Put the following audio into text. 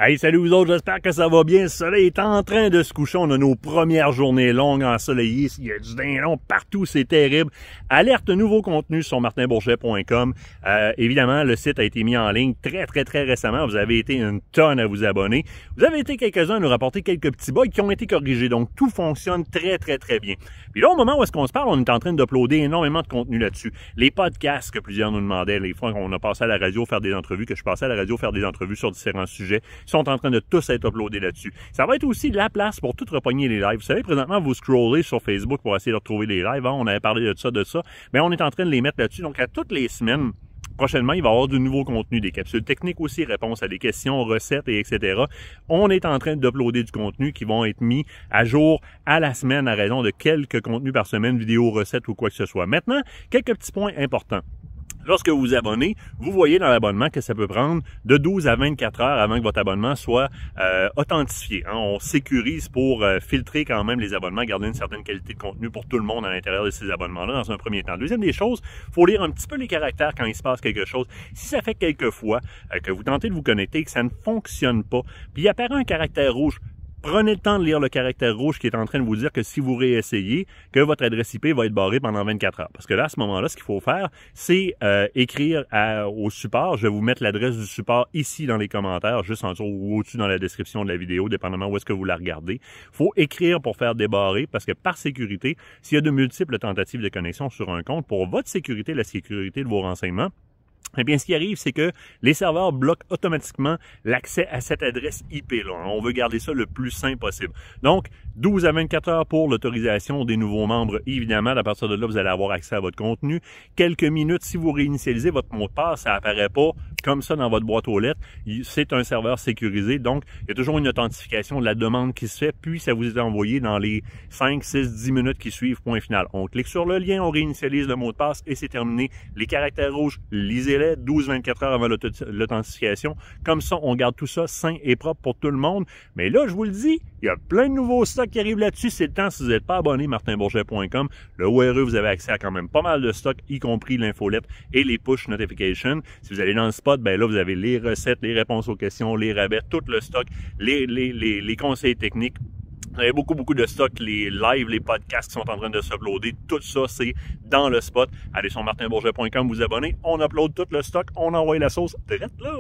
Hey, salut vous autres, j'espère que ça va bien. Le soleil est en train de se coucher. On a nos premières journées longues ensoleillées. Il y a du dindon partout, c'est terrible. Alerte nouveau contenu sur martinbourget.com. Évidemment, le site a été mis en ligne très récemment. Vous avez été une tonne à vous abonner. Vous avez été quelques-uns à nous rapporter quelques petits bugs qui ont été corrigés. Donc, tout fonctionne très bien. Puis là, au moment où est-ce qu'on se parle, on est en train d'uploader énormément de contenu là-dessus. Les podcasts que plusieurs nous demandaient, les fois qu'on a passé à la radio faire des entrevues, que je passais à la radio faire des entrevues sur différents sujets, sont en train de tous être uploadés là-dessus. Ça va être aussi la place pour tout repogner les lives. Vous savez, présentement, vous scrollez sur Facebook pour essayer de retrouver les lives. On avait parlé de ça. Mais on est en train de les mettre là-dessus. Donc, à toutes les semaines, prochainement, il va y avoir du nouveau contenu, des capsules techniques aussi, réponses à des questions, recettes, et etc. On est en train d'uploader du contenu qui vont être mis à jour à la semaine à raison de quelques contenus par semaine, vidéos, recettes ou quoi que ce soit. Maintenant, quelques petits points importants. Lorsque vous vous abonnez, vous voyez dans l'abonnement que ça peut prendre de 12 à 24 heures avant que votre abonnement soit authentifié. On sécurise pour filtrer quand même les abonnements, garder une certaine qualité de contenu pour tout le monde à l'intérieur de ces abonnements-là dans un premier temps. Deuxième des choses, il faut lire un petit peu les caractères quand il se passe quelque chose. Si ça fait quelques fois que vous tentez de vous connecter et que ça ne fonctionne pas, puis il apparaît un caractère rouge, prenez le temps de lire le caractère rouge qui est en train de vous dire que si vous réessayez, que votre adresse IP va être barrée pendant 24 heures. Parce que là, à ce moment-là, ce qu'il faut faire, c'est écrire au support. Je vais vous mettre l'adresse du support ici dans les commentaires, juste en dessous ou au-dessus dans la description de la vidéo, dépendamment où est-ce que vous la regardez. Il faut écrire pour faire débarrer, parce que par sécurité, s'il y a de multiples tentatives de connexion sur un compte, pour votre sécurité, la sécurité de vos renseignements, eh bien, ce qui arrive, c'est que les serveurs bloquent automatiquement l'accès à cette adresse IP-là. On veut garder ça le plus simple possible. Donc, 12 à 24 heures pour l'autorisation des nouveaux membres. Évidemment, à partir de là, vous allez avoir accès à votre contenu. Quelques minutes, si vous réinitialisez votre mot de passe, ça apparaît pas comme ça dans votre boîte aux lettres. C'est un serveur sécurisé. Donc, il y a toujours une authentification de la demande qui se fait, puis ça vous est envoyé dans les 5, 6, 10 minutes qui suivent, point final. On clique sur le lien, on réinitialise le mot de passe et c'est terminé. Les caractères rouges, lisez-les 12-24 heures avant l'authentification. Comme ça, on garde tout ça sain et propre pour tout le monde. Mais là, je vous le dis, il y a plein de nouveaux stocks qui arrivent là-dessus. C'est le temps, si vous n'êtes pas abonné, martinbourget.com. Le URL, vous avez accès à quand même pas mal de stocks, y compris l'infolette et les push notifications. Si vous allez dans le spot, ben là, vous avez les recettes, les réponses aux questions, les rabais, tout le stock, les conseils techniques. Vous avez beaucoup de stock, les lives, les podcasts qui sont en train de s'uploader. Tout ça, c'est dans le spot. Allez sur martinbourget.com, vous abonnez. On upload tout le stock, on envoie la sauce direct là.